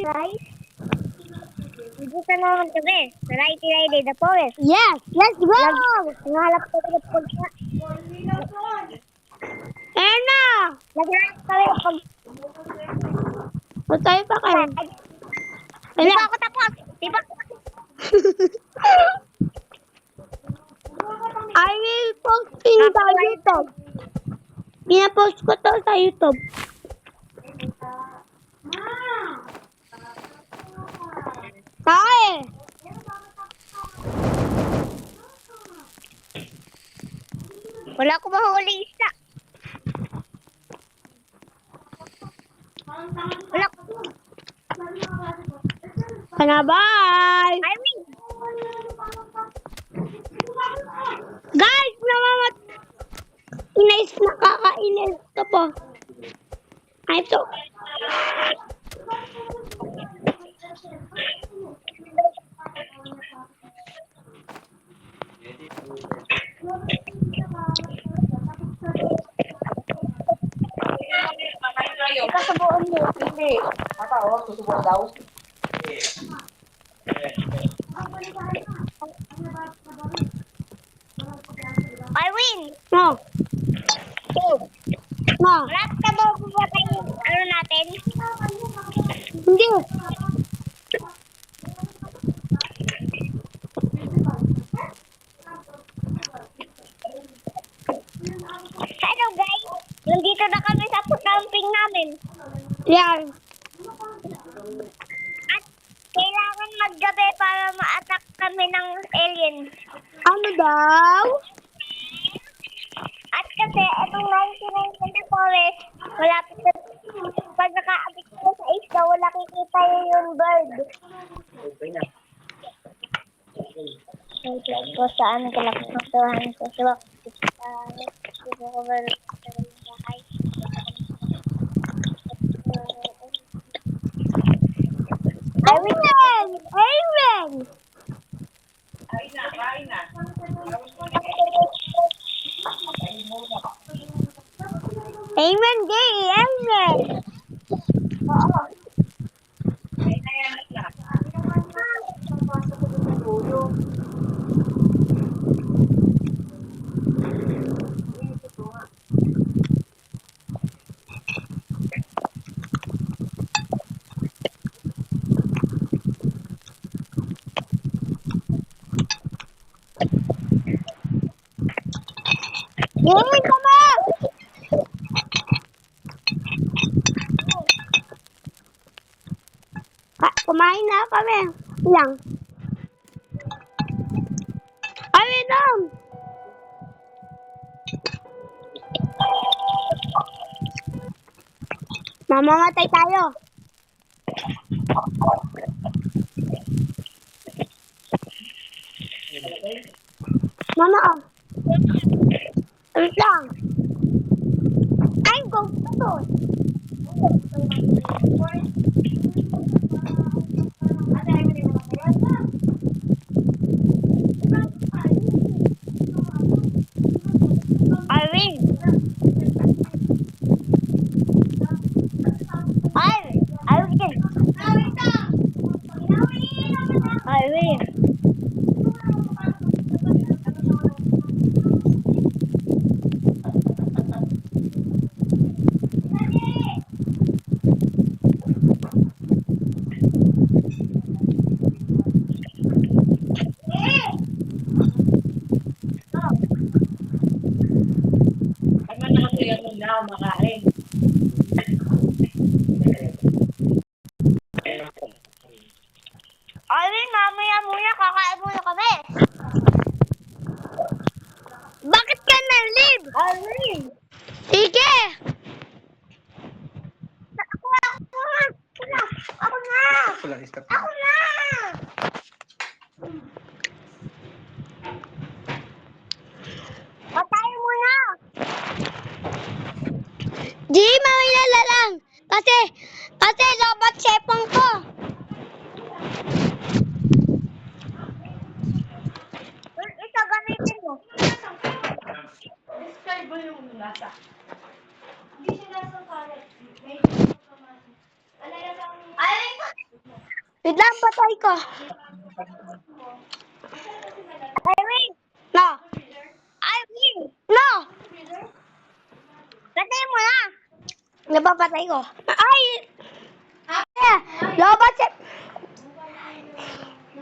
Guys, dito naman kami. Variety Ride the Forest. Yes, let's go! Nangalap ko rin pagka. Ayan na! Nag-ride kami pag... Patay pa kayo. Di ba ako tapos? Di ba? I will post in sa YouTube. Pinapost ko to sa YouTube. Kaya Wala ko mahuling isda. Wala ko. bye! I mean, Guys, nakakainis ka po. Ay, ito. ikasubuan mo. Hindi. Susubuan daw. I win. No. No. Wala ka ba bubuhatay yung ano natin? Hindi. Hello guys. Nandito na kami sa camping namin. Yan. At kailangan maggabi para ma-attack kami ng alien. Ano daw? At kasi itong 99 na forest, malapit na pag nakaabit ko sa isla, wala kikita yung bird. Ko saan ko lang kasuhan sa suwak. Amen! Amen! Amen, gay! Amen! Yay, kama! Kumain na kami. Lang. Ay, wait lang! Mamamatay tayo. Mama, oh. Wait lang. Ay, go to. I win. I win. I win. Ano na kasi yan na makain. I win, mamaya muna, kakain muna kami. Bakit ka na-leave? I win. Sige! Ako na. Ako na. Ako na. Patay muna. Di, mamilala lang. Kasi dapat sepong ko. Ito, gamitin mo. Describe mo yung lasa. Hindi siya lasang karet. Wait lang, patay ko. Irene! No. Irene! No! Patay mo na! Napapatay ko. Ay! Eh, lobat siya.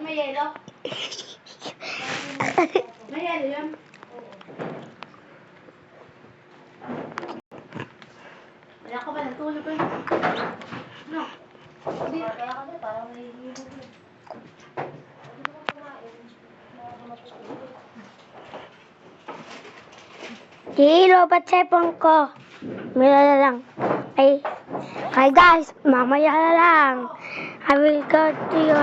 May yelo? May yelo yan? Wala ka ba natulog eh? No. Hindi. Kaya ka parang nahihilo. Di, lobat siya ko. Mila lang. Ay, guys, mamaya na lang. I will go to you.